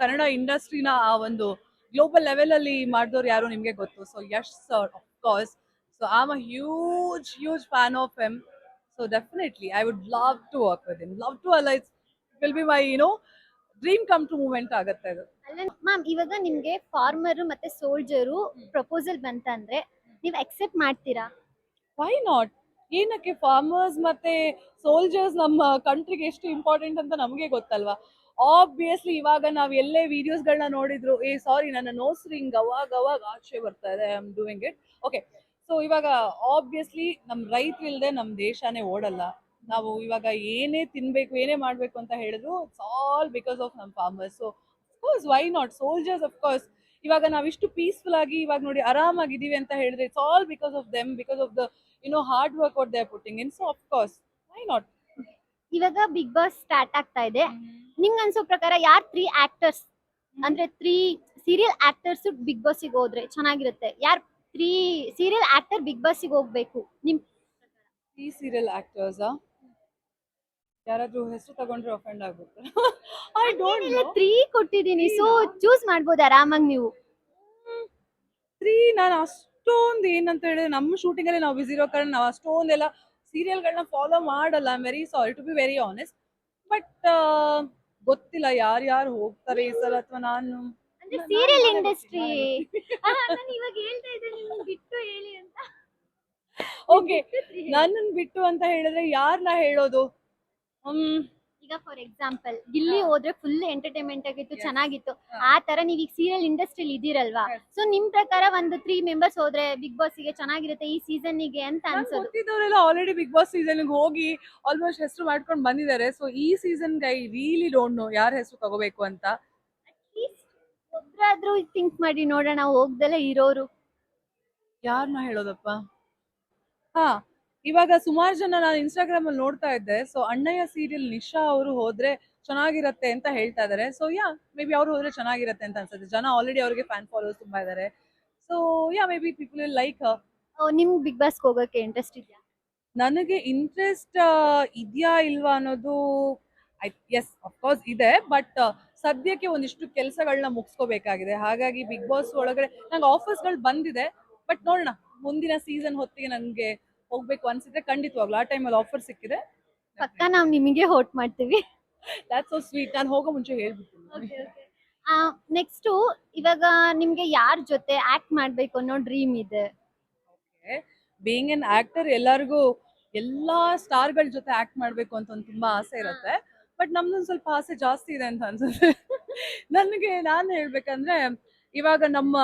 ಕನ್ನಡ ಇಂಡಸ್ಟ್ರಿನ ಆ ಒಂದು global level ಅಲ್ಲಿ ಮಾಡಿದವ್ರು ಯಾರು ನಿಮ್ಗೆ ಗೊತ್ತು. So Yash sir of course. So I am a huge fan of him. So definitely I would love to work with him. Love to ಅಲ್ಲ, it's will be my dream come true moment ಆಗುತ್ತೆ ಅದು. ಅಲ್ಲ ma'am, ಇವಾಗ ನಿಮ್ಗೆ farmer ಮತ್ತೆ soldier proposal ಬಂತಂದ್ರೆ ನೀವು accept ಮಾಡ್ತೀರಾ? Why not? ಏನಕ್ಕೆ ಫಾರ್ಮರ್ಸ್ ಮತ್ತೆ ಸೋಲ್ಜರ್ಸ್ ನಮ್ಮ ಕಂಟ್ರಿಗೆ ಎಷ್ಟು ಇಂಪಾರ್ಟೆಂಟ್ ಅಂತ ನಮಗೆ ಗೊತ್ತಲ್ವಾ. ಆಬ್ವಿಯಸ್ಲಿ ಇವಾಗ ನಾವು ಎಲ್ಲೇ ವಿಡಿಯೋಸ್ಗಳನ್ನ ನೋಡಿದ್ರು, ಸಾರಿ ನನ್ನ ನೋಸ್ ರಿಂಗ್ ಅವಾಗ ಆಚೆ ಬರ್ತಾ ಇದೆ, I am doing it. Okay, so ಇವಾಗ ಆಬ್ವಿಯಸ್ಲಿ ನಮ್ ರೈತರು ಇಲ್ಲದೆ ನಮ್ ದೇಶನೇ ಓಡಲ್ಲ. ನಾವು ಇವಾಗ ಏನೇ ತಿನ್ಬೇಕು, ಏನೇ ಮಾಡ್ಬೇಕು ಅಂತ ಹೇಳಿದ್ರು ಇಟ್ಸ್ ಆಲ್ ಬಿಕಾಸ್ ಆಫ್ ನಮ್ farmers. So of course why not soldiers. Of course ಇವಾಗ ನಾವಿಷ್ಟು ಪೀಸ್ಫುಲ್ ಆಗಿ ಇವಾಗ ನೋಡಿ ಆರಾಮಾಗಿದ್ದೀವಿ ಅಂತ ಹೇಳಿದ್ರೆ it's all because of them, because of the hard work what they are putting in. So of course, why not? ಇವಾಗ big boss start ಆಗ್ತಾ ಇದೆ. ನಿಮ್ಗೆ ಅನ್ಸೋ ಪ್ರಕಾರ ಯಾರ್ 3 ಆಕ್ಟರ್ಸ್ ಅಂದ್ರೆ 3 ಸೀರಿಯಲ್ ಆಕ್ಟರ್ಸ್ ಬಿಗ್ ಬಾಸ್ ಗೆ ಹೋದ್ರೆ ಚೆನ್ನಾಗಿರುತ್ತೆ? ಯಾರ್ 3 ಸೀರಿಯಲ್ ಆಕ್ಟರ್ ಬಿಗ್ ಬಾಸ್ ಗೆ ಹೋಗ್ಬೇಕು ನಿಮ್? ಈ ಸೀರಿಯಲ್ ಆಕ್ಟರ್ಸ್ ಯಾರಾದ್ರೂ ಹೆಸರು ತಗೊಂಡ್ರೆ ಅಫೆಂಡ್ ಆಗುತ್ತೆ. I don't know. 3 ಕೊಟ್ಟಿದ್ದೀನಿ, ಸೊ ಚೂಸ್ ಮಾಡ್ಬೋದು ಆರಾಮಾಗಿ ನೀವು. 3 ನಾನು ಅಷ್ಟೊಂದು ಏನಂತ ಹೇಳಿದ್ರೆ ನಮ್ಮ ಶೂಟಿಂಗ್ ಅಲ್ಲಿ ನಾವು ಬಿಸಿ ಇರೋ ಕಾರಣ ನಾವು ಅಷ್ಟೊಂದೆಲ್ಲ ಸೀರಿಯಲ್ಗಳನ್ನ ಫಾಲೋ ಮಾಡಲ್ಲ. I am very sorry to be very honest. But ಗೊತ್ತಿಲ್ಲ ಯಾರ್ಯಾರು ಹೋಗ್ತಾರೆ ಈ ಸಲ, ಅಥವಾ ನಾನು ಅಂದ್ರೆ ಸೀರಿಯಲ್ ಇಂಡಸ್ಟ್ರಿ ನಾನು ಇವಾಗ ಹೇಳ್ತಾ ಇದ್ದೆ ನಿಮ್ಗೆ ಬಿಟ್ಟು ಹೇಳಿ ಅಂತ. ಓಕೆ, ನನ್ನನ್ ಬಿಟ್ಟು ಅಂತ ಹೇಳಿದ್ರೆ ಯಾರನ್ನ ಹೇಳೋದು? ಈಗ ಫಾರ್ ಎಕ್ಸಾಂಪಲ್ ಗಿಲ್ಲಿ ಹೋದ್ರೆ ಫುಲ್ ಎಂಟರ್ಟೈನ್ಮೆಂಟ್ ಆಗಿತ್ತು, ಚೆನ್ನಾಗಿತ್ತು. ಆ ತರ ನೀವ್ ಈಗ ಸೀರಿಯಲ್ ಇಂಡಸ್ಟ್ರಿಯಲ್ಲಿ ಇದೀರಲ್ವಾ, ಸೊ ನಿಮ್ ಪ್ರಕಾರ ಒಂದು 3 ಮೆಂಬರ್ಸ್ ಹೋದ್ರೆ ಬಿಗ್ ಬಾಸ್ ಗೆ ಚೆನ್ನಾಗಿರುತ್ತೆ ಈ ಸೀಸನ್ ಗೆ ಅಂತ ಅನ್ಸೋದು? ಗೊತ್ತಿದ್ದವರೆಲ್ಲ ಆಲ್ರೆಡಿ ಬಿಗ್ ಬಾಸ್ ಸೀಸನ್ ಹೋಗಿ ಆಲ್ಮೋಸ್ಟ್ ಹೆಸರು ಮಾಡ್ಕೊಂಡು ಬಂದಿದ್ದಾರೆ. ಸೊ ಈ season I really don't know ಯಾರ ಹೆಸರು ತಗೋಬೇಕು ಅಂತ. ಅಟ್ಲೀಸ್ಟ್ ಒಬ್ರಾದ್ರೂ ಥಿಂಕ್ ಮಾಡಿ ನೋಡೋಣ, ಹೋಗ್ದಲ್ಲ ಇರೋರು ಯಾರನ್ನ ಹೇಳೋದಪ್ಪ? ಹಾ, ಇವಾಗ ಸುಮಾರು ಜನ ನಾನು ಇನ್ಸ್ಟಾಗ್ರಾಮ್ ಅಲ್ಲಿ ನೋಡ್ತಾ ಇದ್ದೆ. ಸೊ ಅಣ್ಣಯ್ಯ ಸೀರಿಯಲ್ ನಿಶಾ ಅವರು ಹೋದ್ರೆ ಚೆನ್ನಾಗಿರತ್ತೆ ಅಂತ ಹೇಳ್ತಾ ಇದಾರೆ. ಸೊ ಯಾ, ಮೇ ಬಿ ಅವ್ರು ಹೋದ್ರೆ ಚೆನ್ನಾಗಿರತ್ತೆ ಅಂತ ಅನ್ಸುತ್ತೆ. ಜನ ಆಲ್ರೆಡಿ ಅವ್ರಿಗೆ ಫ್ಯಾನ್ ಫಾಲೋವರ್ಸ್ ತುಂಬಾ ಇದಾರೆ. So yeah, may be people will like her. ನಿಮ್ ಬಿಗ್ ಬಾಸ್ ಹೋಗಕ್ಕೆ ಇಂಟ್ರೆಸ್ಟ್ ಇದೆಯಾ? ನನಗೆ ಇಂಟ್ರೆಸ್ಟ್ ಇದೆಯಾ ಇಲ್ವಾ ಅನ್ನೋದು ಎಸ್ ಅಫ್ಕೋರ್ಸ್ ಇದೆ. ಬಟ್ ಸದ್ಯಕ್ಕೆ ಒಂದಿಷ್ಟು ಕೆಲಸಗಳನ್ನ ಮುಗಿಸ್ಕೋಬೇಕಾಗಿದೆ. ಹಾಗಾಗಿ ಬಿಗ್ ಬಾಸ್ ಒಳಗಡೆ ನಂಗೆ ಆಫರ್ಸ್ಗಳು ಬಂದಿದೆ. ಬಟ್ ನೋಡೋಣ, ಮುಂದಿನ ಸೀಸನ್ ಹೊತ್ತಿಗೆ ನನಗೆ ಹೋಗ್ಬೇಕು ಅನ್ಸಿದ್ರೆ ಖಂಡಿತವಾಗ್ಲು ಆ ಟೈಮಲ್ಲಿ ಆಫರ್ ಸಿಕ್ಕಿದೆ ಪಕ್ಕ ನಾವ್ ನಿಮಗೆ ಹೋಟ್ ಮಾಡ್ತೀವಿ. That's so sweet. ನಾನು ಹೋಗೋ ಮುಂಚೆ ಹೇಳ್ಬಿಡ್ತೀನಿ. ನೆಕ್ಸ್ಟ್ ಇವಾಗ ನಿಮ್ಗೆ ಯಾರ ಜೊತೆ ಆಕ್ಟ್ ಮಾಡ್ಬೇಕು ಅನ್ನೋ ಡ್ರೀಮ್ ಇದೆ? ಬೀಯಿಂಗ್ ಎನ್ ಆಕ್ಟರ್ ಎಲ್ಲರಿಗೂ ಎಲ್ಲಾ ಸ್ಟಾರ್ಗಳ ಜೊತೆ ಆಕ್ಟ್ ಮಾಡ್ಬೇಕು ಅಂತ ಒಂದು ತುಂಬಾ ಆಸೆ ಇರುತ್ತೆ. ಬಟ್ ನಮ್ದೊಂದು ಸ್ವಲ್ಪ ಆಸೆ ಜಾಸ್ತಿ ಇದೆ ಅಂತ ಅನ್ಸುತ್ತೆ. ನನಗೆ ನಾನು ಹೇಳ್ಬೇಕಂದ್ರೆ ಇವಾಗ ನಮ್ಮ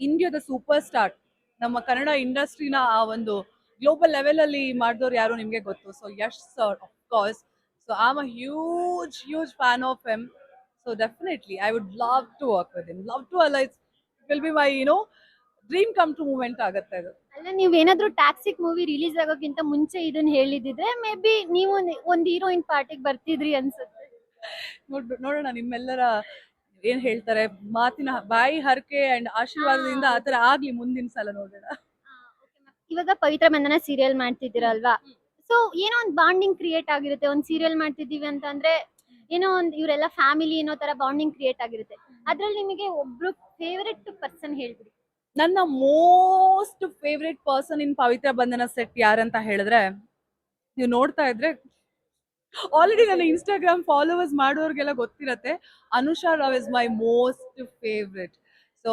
ಇಂಡಿಯಾದ ಸೂಪರ್ ಸ್ಟಾರ್, ನಮ್ಮ ಕನ್ನಡ ಇಂಡಸ್ಟ್ರಿನ ಆ ಒಂದು ಗ್ಲೋಬಲ್ ಲೆವೆಲ್ ಅಲ್ಲಿ ಮಾಡಿದವ್ರು ಯಾರು ನಿಮ್ಗೆ ಗೊತ್ತು. So Yash sir of course. So I am a huge fan of him. So definitely I would love to work with him. Love to ಅಲ್ಲ, it's will be my dream come true moment ಆಗುತ್ತೆ ಅದು. ಅಲ್ಲ ನೀವ್ ಏನಾದ್ರೂ Toxic movie release ಆಗೋಕ್ಕಿಂತ ಮುಂಚೆ ಇದನ್ನ ಹೇಳಿದಿದ್ರೆ may be ನೀವು ಒಂದ್ ಹೀರೋಯಿನ್ ಪಾರ್ಟಿಗೆ ಬರ್ತಿದ್ರಿ ಅನ್ಸುತ್ತೆ. ನೋಡೋಣ ನಿಮ್ಮೆಲ್ಲರ ಏನ್ ಹೇಳ್ತಾರೆ, ಮಾತಿನ ಬಾಯಿ ಹರಕೆ ಅಂಡ್ ಆಶೀರ್ವಾದದಿಂದ ಆತರ ಆಗ್ಲಿ ಮುಂದಿನ ಸಲ, ನೋಡೋಣ. ಇವಾಗ ಪವಿತ್ರ ಬಂಧನ ಸೀರಿಯಲ್ ಮಾಡ್ತಿದ್ದೀರಲ್ವಾ, ಸೊ ಏನೋ ಒಂದ್ ಬಾಂಡಿಂಗ್ ಕ್ರಿಯೇಟ್ ಆಗಿರುತ್ತೆ. ಒಂದ್ ಸೀರಿಯಲ್ ಮಾಡ್ತಿದೀವಿ ಅಂತ ಅಂದ್ರೆ ಏನೋ ಒಂದ್ ಇವರೆಲ್ಲ ಫ್ಯಾಮಿಲಿ ಏನೋ ತರ ಬಾಂಡಿಂಗ್ ಕ್ರಿಯೇಟ್ ಆಗಿರುತ್ತೆ. ಅದ್ರಲ್ಲಿ ನಿಮಗೆ ಒಬ್ರು ಫೇವರೆಟ್ ಪರ್ಸನ್ ಹೇಳ್ಬಿಡಿ. ನನ್ನ most favourite person in Pavitra Bandhana set ಯಾರಂತ ಹೇಳಿದ್ರೆ, ನೀವು ನೋಡ್ತಾ ಇದ್ರೆ ಆಲ್ರೆಡಿ ನನ್ನ ಇನ್ಸ್ಟಾಗ್ರಾಮ್ ಫಾಲೋವರ್ಸ್ ಮಾಡೋರ್ಗೆಲ್ಲ ಗೊತ್ತಿರತ್ತೆ. Anusha Rao is my most favourite. So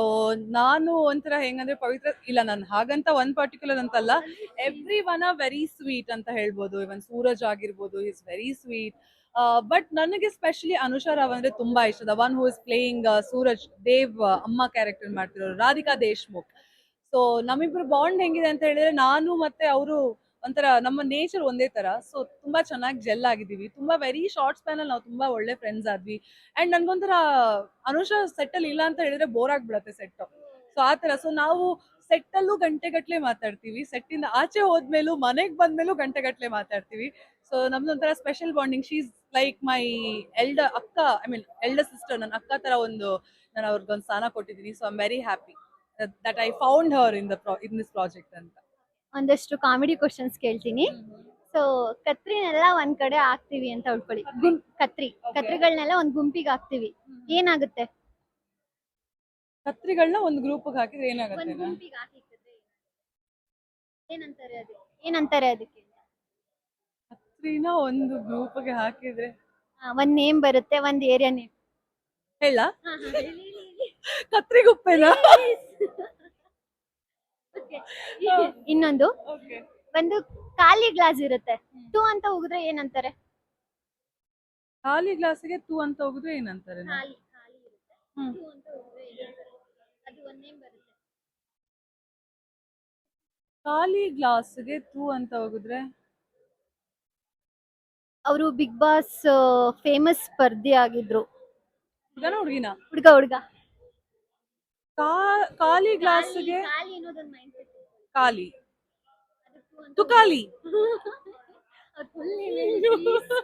ನಾನು ಒಂಥರ ಹೆಂಗಂದ್ರೆ ಪವಿತ್ರ ಇಲ್ಲ, ನಾನು ಹಾಗಂತ ಒನ್ ಪರ್ಟಿಕ್ಯುಲರ್ ಅಂತಲ್ಲ, everyone are very sweet ಅಂತ ಹೇಳ್ಬೋದು. ಇವನ್ ಸೂರಜ್ ಆಗಿರ್ಬೋದು, ಇಸ್ ವೆರಿ ಸ್ವೀಟ್. ಬಟ್ ನನಗೆ ಸ್ಪೆಷಲಿ ಅನುಷಾ ರಾವ್ ಅಂದ್ರೆ ತುಂಬಾ ಇಷ್ಟ. The one who is playing Suraj Dev ಅಮ್ಮ ಕ್ಯಾರೆಕ್ಟರ್ ಮಾಡ್ತಿರೋರು, ರಾಧಿಕಾ ದೇಶ್ಮುಖ್. ಸೊ ನಮ್ಮಿಬ್ರು ಬಾಂಡ್ ಹೆಂಗಿದೆ ಅಂತ ಹೇಳಿದ್ರೆ, ನಾನು ಮತ್ತೆ ಅವರು ಒಂಥರ ನಮ್ಮ ನೇಚರ್ ಒಂದೇ ತರ. ಸೊ ತುಂಬಾ ಚೆನ್ನಾಗಿ ಜೆಲ್ ಆಗಿದ್ದೀವಿ. ತುಂಬಾ ವೆರಿ ಶಾರ್ಟ್ ಸ್ಪ್ಯಾನ್ ಅಲ್ಲಿ ನಾವು ತುಂಬಾ ಒಳ್ಳೆ ಫ್ರೆಂಡ್ಸ್ ಆದ್ವಿ. ಅಂಡ್ ನನ್ಗೊಂಥರ ಅನುಷಾ ಸೆಟ್ ಅಲ್ಲಿ ಇಲ್ಲ ಅಂತ ಹೇಳಿದ್ರೆ ಬೋರ್ ಆಗ್ಬಿಡತ್ತೆ ಸೆಟ್. ಸೊ ಆತರ. ಸೊ ನಾವು ಸೆಟ್ ಅಲ್ಲೂ ಗಂಟೆಗಟ್ಲೆ ಮಾತಾಡ್ತೀವಿ, ಸೆಟ್ ಇಂದ ಆಚೆ ಹೋದ್ಮೇಲೂ ಮನೆಗ್ ಬಂದ್ಮೇಲೂ ಗಂಟೆಗಟ್ಲೆ ಮಾತಾಡ್ತೀವಿ. ಸೊ ನಮ್ದೊಂಥರ special bonding. She's like my ಅಕ್ಕ, ಐ ಮೀನ್ ಎಲ್ಡರ್ ಸಿಸ್ಟರ್. ನನ್ನ ಅಕ್ಕ ತರ ನಾನು ಅವ್ರಿಗೊಂದು ಸ್ಥಾನ ಕೊಟ್ಟಿದ್ದೀನಿ. So I am very happy that I found Har in this project ಅಂತ. ಒಂದಷ್ಟು ಕಾಮಿಡಿ ಕ್ವಶನ್ಸ್ ಕೇಳ್ತೀನಿ. ಸೊ ಕತ್ರಿನೆಲ್ಲ ಒಂದ್ ಕಡೆ ಹಾಕ್ತಿವಿ ಅಂತ ಉಳ್ಕೊಳ್ಳಿ. Okay. ಕತ್ರಿಗಳನ್ನೆಲ್ಲ ಒಂದ್ ಗುಂಪಿಗೆ ಹಾಕ್ತಿವಿ, ಏನಾಗುತ್ತೆ? ಕತ್ರಿಗಳನ್ನ ಒಂದು ಗ್ರೂಪ್ ಹಾಕಿದ್ರೆ ಒಂದ್ ಏನಾಗುತ್ತೆ? ಗುಂಪಿಗೆ ಹಾಕಿದ್ರೆ ಏನಂತಾರೆ ಅದಕ್ಕೆ? ಕತ್ರಿನ ಒಂದು ಗ್ರೂಪ್ಗೆ ಹಾಕಿದ್ರೆ ಒಂದ್ ನೇಮ್ ಬರುತ್ತೆ, ಒಂದ್ ಏರಿಯಾ ನೇಮ್. ಹೇಳ ಕತ್ರಿಗುಪ್ಪೆನಾ? ಇನ್ನೊಂದು, ಓಕೆ. ಒಂದು ಖಾಲಿ ಗ್ಲಾಸ್ ಇರುತ್ತೆ, ಟೂ ಅಂತ ಹೋಗಿದ್ರೆ ಏನಂತಾರೆ? ಖಾಲಿ ಗ್ಲಾಸ್ಗೆ ತೂ ಅಂತ ಹೋಗಿದ್ರೆ ಏನಂತಾರೆ? ಖಾಲಿ ಇರುತ್ತೆ, ಹ್ಮ್. ಟೂ ಅಂತ ಹೋಗಿದ್ರೆ ಏನಂತಾರೆ? ಅದು ಒಂದ್ ನೇಮ್ ಬರುತ್ತೆ. ಖಾಲಿ ಗ್ಲಾಸ್ಗೆ ತೂ ಅಂತ ಹೋಗಿದ್ರೆ ಅವರು ಬಿಗ್ ಬಾಸ್ ಫೇಮಸ್ ಸ್ಪರ್ಧಿ ಆಗಿದ್ರು. ಹುಡುಗನ ಹುಡುಗಿನ? ಹುಡ್ಗ. ಖಾಲಿ ಗ್ಲಾಸ್ಗೆ ಖಾಲಿ ಅನ್ನೋದೊಂದು ಮೈಂಡ್ ಸೆಟ್. ಖಾಲಿ ತುಕಾಲಿ.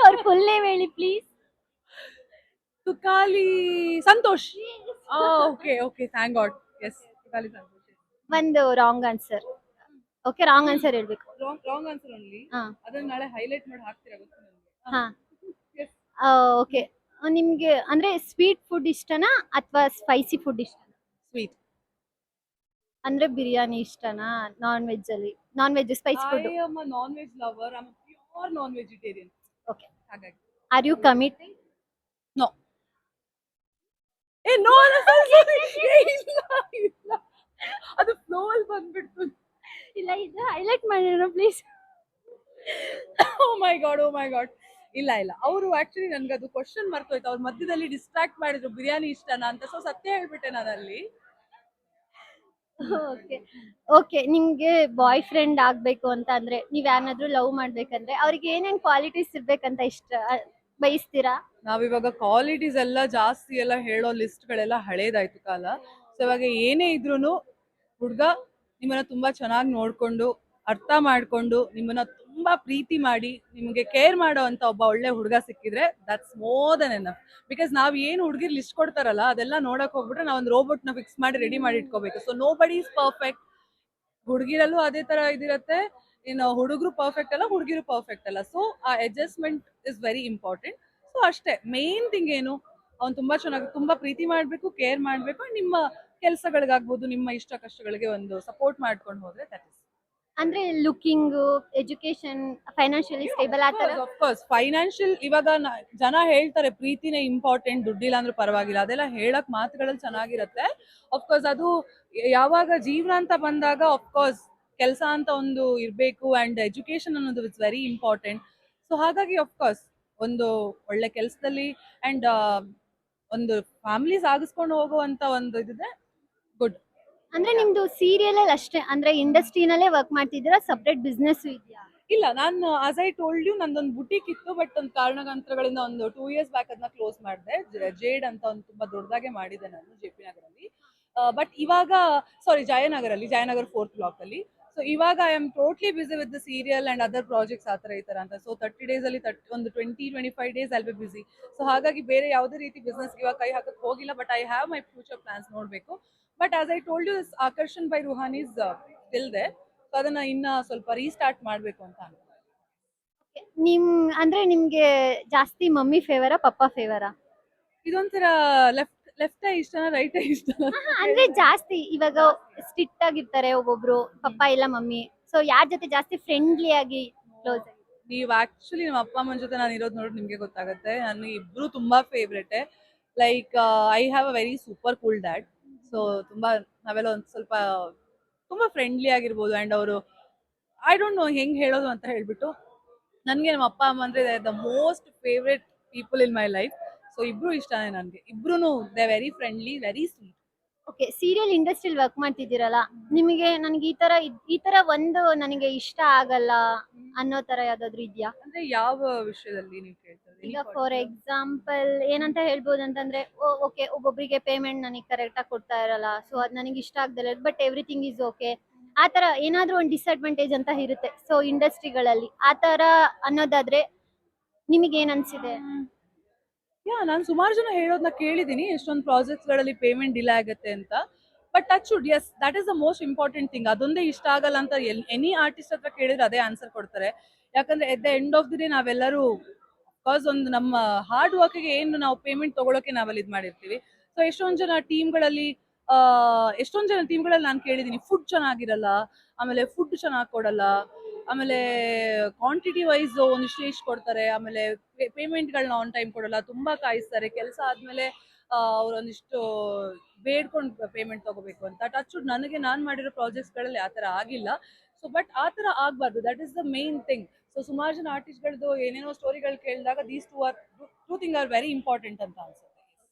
ಅವ್ರ ಫುಲ್ ನೇಮ್ ಹೇಳಿ please. Tukali Santosh. Okay okay, thank God. Yes, Tukali Santosh. ಒಂದು wrong answer. Okay, wrong answer ಹೇಳ್ಬೇಕು. Wrong answer only. ಹಾ ಅದನ್ನ ನಾಳೆ ಹೈಲೈಟ್ ಮಾಡಿ ಹಾಕ್ತೀರಾ ಗೊತ್ತಾ ನನಗೆ? ಹಾ Yes. ಓಕೆ. ನಿಮ್ಗೆ ಅಂದ್ರೆ ಸ್ವೀಟ್ ಫುಡ್ ಇಷ್ಟನಾ ಅಥವಾ ಸ್ಪೈಸಿ ಫುಡ್ ಇಷ್ಟನಾ? Sweet. ಅಂದ್ರೆ ಬಿರಿಯಾನಿ ಇಷ್ಟನಾ? Non veg spicy food. I am a non-veg lover. I'm a pure non-vegetarian. Okay. ಹಾಗಾಗಿ ಆರ್ ಯು ಕಮಿಟೆಡ್? ನೋ. ಏ ನೋ ಇಲ್ಲ ಇಲ್ಲ, ಅದು ಫ್ಲೋ ಅಲ್ಲಿ ಬಂದ್ಬಿಡ್ತು. ಇಲ್ಲ, ಇದು ಹೈಲೈಟ್ ಮಾಡೋಣ ಪ್ಲೀಸ್. O my god. ಇಲ್ಲ ಅವರು ಆಕ್ಚುಲಿ ನನ್ಗೆ ಅದು ಕ್ವಶನ್ ಮರ್ತೋಯ್ತು. ಅವ್ರ ಮಧ್ಯದಲ್ಲಿ ಡಿಸ್ಟ್ರಾಕ್ಟ್ ಮಾಡಿದ್ರು ಬಿರಿಯಾನಿ ಇಷ್ಟನಾ ಅಂತ. ಸೊ ಸತ್ಯ ಹೇಳ್ಬಿಟ್ಟೆ ನಾನು ಅಲ್ಲಿ. ಓಕೆ, ನಿಮ್ಗೆ ಬಾಯ್ ಫ್ರೆಂಡ್ ಆಗ್ಬೇಕು ಅಂತ ಅಂದ್ರೆ, ನೀವ್ ಯಾರನ್ನಾದ್ರೂ ಲವ್ ಮಾಡ್ಬೇಕಂದ್ರೆ ಅವ್ರಿಗೆ ಏನೇನ್ ಕ್ವಾಲಿಟೀಸ್ ಇರ್ಬೇಕಂತ ಬಯಸ್ತೀರಾ? ನಾವಿವಾಗ ಕ್ವಾಲಿಟೀಸ್ ಎಲ್ಲ ಜಾಸ್ತಿ ಎಲ್ಲ ಹೇಳೋ ಲಿಸ್ಟ್ ಗಳೆಲ್ಲ ಹಳೇದಾಯ್ತು ಕಾಲ. ಸೊ ಇವಾಗ ಏನೇ ಇದ್ರೂನು ಹುಡ್ಗ ನಿಮ್ಮನ್ನ ತುಂಬಾ ಚೆನ್ನಾಗಿ ನೋಡ್ಕೊಂಡು, ಅರ್ಥ ಮಾಡ್ಕೊಂಡು, ನಿಮ್ಮನ್ನ ತುಂಬಾ ಪ್ರೀತಿ ಮಾಡಿ, ನಿಮ್ಗೆ ಕೇರ್ ಮಾಡೋ ಅಂತ ಒಬ್ಬ ಒಳ್ಳೆ ಹುಡುಗ ಸಿಕ್ಕಿದ್ರೆ that's more than enough. Because ನಾವ್ ಏನ್ ಹುಡುಗಿರ್ ಲಿಸ್ಟ್ ಕೊಡ್ತಾರಲ್ಲ ಅದೆಲ್ಲ ನೋಡಕ್ ಹೋಗ್ಬಿಟ್ರೆ ನಾವ್ ಒಂದು ರೋಬೋಟ್ ನ ಫಿಕ್ಸ್ ಮಾಡಿ ರೆಡಿ ಮಾಡಿ ಇಟ್ಕೋಬೇಕು. ಸೊ ನೋ ಬಡಿ ಇಸ್ ಪರ್ಫೆಕ್ಟ್. ಹುಡುಗಿರಲ್ಲೂ ಅದೇ ತರ ಇದಿರತ್ತೆ. ಇನ್ನು ಹುಡುಗರು ಪರ್ಫೆಕ್ಟ್ ಅಲ್ಲ, ಹುಡುಗಿರು ಪರ್ಫೆಕ್ಟ್ ಅಲ್ಲ. ಸೊ ಆ adjustment is very important. So ಅಷ್ಟೇ, ಮೇನ್ ಥಿಂಗ್ ಏನು, ಅವ್ನು ತುಂಬಾ ಚೆನ್ನಾಗಿ ತುಂಬಾ ಪ್ರೀತಿ ಮಾಡ್ಬೇಕು, ಕೇರ್ ಮಾಡ್ಬೇಕು. ನಿಮ್ಮ ಕೆಲಸಗಳಿಗಾಗ್ಬೋದು, ನಿಮ್ಮ ಇಷ್ಟ ಕಷ್ಟಗಳಿಗೆ ಒಂದು ಸಪೋರ್ಟ್ ಮಾಡ್ಕೊಂಡು ಹೋದ್ರೆ ದಟ್ ಇಸ್. ಅಂದ್ರೆ ಲುಕಿಂಗ್, ಎಜುಕೇಶನ್, ಫೈನಾನ್ಷಿಯಲಿ ಸ್ಟೇಬಲ್ ಆತರ. Of course financial. ಇವಾಗ ಜನ ಹೇಳ್ತಾರೆ ಪ್ರೀತಿನೇ ಇಂಪಾರ್ಟೆಂಟ್, ದುಡ್ಡಿಲ್ಲ ಅಂದ್ರೂ ಪರವಾಗಿಲ್ಲ, ಅದೆಲ್ಲ ಹೇಳಕ್ ಮಾತುಗಳಲ್ಲಿ ಚೆನ್ನಾಗಿರತ್ತೆ. ಅಫ್ಕೋರ್ಸ್ ಅದು ಯಾವಾಗ ಜೀವನ ಅಂತ ಬಂದಾಗ ಅಫ್ಕೋರ್ಸ್ ಕೆಲಸ ಅಂತ ಒಂದು ಇರಬೇಕು ಅಂಡ್ ಎಜುಕೇಶನ್ ಅನ್ನೋದು ಇಟ್ಸ್ ವೆರಿ ಇಂಪಾರ್ಟೆಂಟ್. ಸೊ ಹಾಗಾಗಿ ಅಫ್ಕೋರ್ಸ್ ಒಂದು ಒಳ್ಳೆ ಕೆಲಸದಲ್ಲಿ ಅಂಡ್ ಒಂದು ಫ್ಯಾಮಿಲಿ ಸಾಗಿಸ್ಕೊಂಡು ಹೋಗುವಂತ ಒಂದು ಇದಿದೆ, ಗುಡ್. ಅಂದ್ರೆ ನಿಮ್ದು ಸೀರಿಯಲ್ ಅಲ್ಲಿ ಅಷ್ಟೇ, ಅಂದ್ರೆ ಇಂಡಸ್ಟ್ರಿನಲ್ಲೇ ವರ್ಕ್ ಮಾಡ್ತಿದ್ದೀರಾ, ಸಪರೇಟ್ ಬಿಸ್ನೆಸ್ ಇದೆಯಾ? ಇಲ್ಲ, ನಾನು ಆಸ್ ಐ ಟೋಲ್ಡ್ ಯು ನಂದೊಂದು ಬುಟಿಕ್ ಇತ್ತು. ಬಟ್ ಒಂದು ಕಾರಣಾಂತರಗಳಿಂದ ಒಂದು 2 years ಬ್ಯಾಕ್ ಅದನ್ನ ಕ್ಲೋಸ್ ಮಾಡಿದೆ. ಜೇಡ್ ಅಂತ ಒಂದು ತುಂಬಾ ದೊಡ್ಡದಾಗೆ ಮಾಡಿದೆ ನಾನು JP ನಗರಲ್ಲಿ. ಬಟ್ ಇವಾಗ ಜಯನಗರ್ 4th block ಅಲ್ಲಿ. ಸೊ ಇವಾಗ I am totally busy with the serial and other projects ಆತರ ಈ ತರ ಅಂತ. ಸೊ 30 days ಅಲ್ಲಿ ಒಂದು 20-25 days I'll be busy. So ಹಾಗಾಗಿ ಬೇರೆ ಯಾವುದೇ ರೀತಿ ಬಿಸ್ನೆಸ್ ಇವಾಗ ಕೈ ಹಾಕಕ್ ಹೋಗಿಲ್ಲ. But I have my future plans ನೋಡ್ಬೇಕು. But as I told you, Akarshan by Ruhan is still there. So ಅದನ್ನ ಇನ್ನ ಸ್ವಲ್ಪ ರೀಸ್ಟಾರ್ಟ್ ಮಾಡ್ಬೇಕು ಅಂತ ಅನ್ಕೊಂಡೆ. ಅಂದ್ರೆ ನಿಮ್ಗೆ ಜಾಸ್ತಿ ಮಮ್ಮಿ ಫೇವರಾ ಪಪ್ಪ ಫೇವರಾ? ಇದೊಂಥರ ಲೆಫ್ಟ್ ಇಷ್ಟನಾ ರೈಟ್ ಇಷ್ಟನಾ? ಅಂದ್ರೆ ಜಾಸ್ತಿ ಇವಾಗ ಸ್ಟ್ರಿಕ್ಟ್ ಆಗಿರ್ತಾರೆ ಒಬ್ಬೊಬ್ರು, ಪಪ್ಪ ಇಲ್ಲ ಮಮ್ಮಿ. ಸೊ ಯಾರ ಜೊತೆ ಜಾಸ್ತಿ ಫ್ರೆಂಡ್ಲಿ ಆಗಿ ಕ್ಲೋಸ್ ಆಗಿ? ನೀವು ಆಕ್ಚುಲಿ ನಮ್ಮ ಅಪ್ಪ ಅಮ್ಮನ ಜೊತೆ ನಾನು ಇರೋದು ನೋಡಿ ನಿಮ್ಗೆ ಗೊತ್ತಾಗುತ್ತೆ. ನಾನು ಇಬ್ರು ತುಂಬಾ favourite. Like I have a very super cool dad. So ತುಂಬಾ ನಾವೆಲ್ಲ ಒಂದು ಸ್ವಲ್ಪ ತುಂಬಾ ಫ್ರೆಂಡ್ಲಿ ಆಗಿರ್ಬೋದು. ಅಂಡ್ ಅವರು ಐ ಡೋಂಟ್ ನೋ ಹೆಂಗ್ ಹೇಳೋದು ಅಂತ ಹೇಳ್ಬಿಟ್ಟು, ನನಗೆ ನಮ್ಮ ಅಪ್ಪ ಅಮ್ಮ ಅಂದ್ರೆ the most favourite people in my life. So ಇಬ್ರು ಇಷ್ಟನೇ ನನಗೆ. ಇಬ್ರು they very friendly, very sweet. Okay, serial ಇಂಡಸ್ಟ್ರಿಯಲ್ಲಿ ವರ್ಕ್ ಮಾಡ್ತಿದ್ದೀರಲ್ಲ, ನಿಮಗೆ ನನಗೆ ಈ ತರ ಒಂದು ನನಗೆ ಇಷ್ಟ ಆಗಲ್ಲ ಅನ್ನೋ ತರ ಯಾವ್ದಾದ್ರು ಇದೆಯಾ? ಅಂದ್ರೆ ಯಾವ ವಿಷಯದಲ್ಲಿ ನೀವು ಕೇಳ್ತಾರೆ? ಈಗ ಫಾರ್ ಎಕ್ಸಾಂಪಲ್ ಏನಂತ ಹೇಳ್ಬೋದು ಅಂತಂದ್ರೆ, ಓಕೆ ಒಬ್ಬೊಬ್ಬರಿಗೆ ಪೇಮೆಂಟ್ ನನಗೆ ಕರೆಕ್ಟ್ ಆಗಿ ಕೊಡ್ತಾ ಇರಲ್ಲ, ಸೊ ಅದು ನನಗೆ ಇಷ್ಟ ಆಗ್ದಲ್ಲ, ಬಟ್ ಎವ್ರಿಥಿಂಗ್ ಈಸ್ ಓಕೆ, ಆ ತರ ಏನಾದ್ರೂ ಒಂದು ಡಿಸ್ಅಡ್ವಾಂಟೇಜ್ ಅಂತ ಇರುತ್ತೆ. ಸೊ ಇಂಡಸ್ಟ್ರಿಗಳಲ್ಲಿ ಆ ತರ ಅನ್ನೋದಾದ್ರೆ ನಿಮಗೆ ಏನ್ ಅನ್ಸಿದೆ? ನಾನು ಸುಮಾರು ಜನ ಹೇಳೋದನ್ನ ಕೇಳಿದೀನಿ, ಎಷ್ಟೊಂದು ಪ್ರಾಜೆಕ್ಟ್ಸ್ ಗಳಲ್ಲಿ ಪೇಮೆಂಟ್ ಡಿಲೇ ಆಗತ್ತೆ ಅಂತ. But touch wood, yes, that is the most important thing. ಅದೊಂದೇ ಇಷ್ಟ ಆಗಲ್ಲ ಅಂತ ಎನಿ ಆರ್ಟಿಸ್ಟ್ ಹತ್ರ ಕೇಳಿದ್ರೆ ಅದೇ ಆನ್ಸರ್ ಕೊಡ್ತಾರೆ. ಯಾಕಂದ್ರೆ at the end of the day ನಾವೆಲ್ಲರೂ ಬಿಕಾಸ್ ಒಂದು ನಮ್ಮ ಹಾರ್ಡ್ ವರ್ಕ್ಗೆ ಏನು ನಾವು ಪೇಮೆಂಟ್ ತಗೊಳಕ್ಕೆ ನಾವಲ್ಲಿ ಇದು ಮಾಡಿರ್ತೀವಿ. ಸೊ ಎಷ್ಟೊಂದು ಜನ ಟೀಮ್ಗಳಲ್ಲಿ ನಾನು ಕೇಳಿದೀನಿ, ಫುಡ್ ಚೆನ್ನಾಗಿರಲ್ಲ, ಆಮೇಲೆ ಫುಡ್ ಚೆನ್ನಾಗಿ ಕೊಡಲ್ಲ, ಆಮೇಲೆ ಕ್ವಾಂಟಿಟಿ ವೈಸ್ ಒಂದಿಷ್ಟು ಇಷ್ಟು ಕೊಡ್ತಾರೆ, ಆಮೇಲೆ ಪೇಮೆಂಟ್ಗಳನ್ನ ಆನ್ ಟೈಮ್ ಕೊಡಲ್ಲ, ತುಂಬಾ ಕಾಯಿಸ್ತಾರೆ, ಕೆಲಸ ಆದ್ಮೇಲೆ ಅವ್ರೊಂದಿಷ್ಟು ಬೇಡ್ಕೊಂಡು ಪೇಮೆಂಟ್ ತಗೋಬೇಕು ಅಂತ. ಟಚ್ ವುಡ್ ನನಗೆ ನಾನು ಮಾಡಿರೋ ಪ್ರಾಜೆಕ್ಟ್ಸ್ಗಳಲ್ಲಿ ಆ ಥರ ಆಗಿಲ್ಲ. ಸೊ ಬಟ್ ಆ ಥರ ಆಗಬಾರ್ದು, that is the main thing. So ಸುಮಾರು ಜನ ಆರ್ಟಿಸ್ಟ್ಗಳದ್ದು ಏನೇನೋ ಸ್ಟೋರಿಗಳು ಕೇಳಿದಾಗ these two thing are very important ಅಂತ ಅನ್ಸುತ್ತೆ.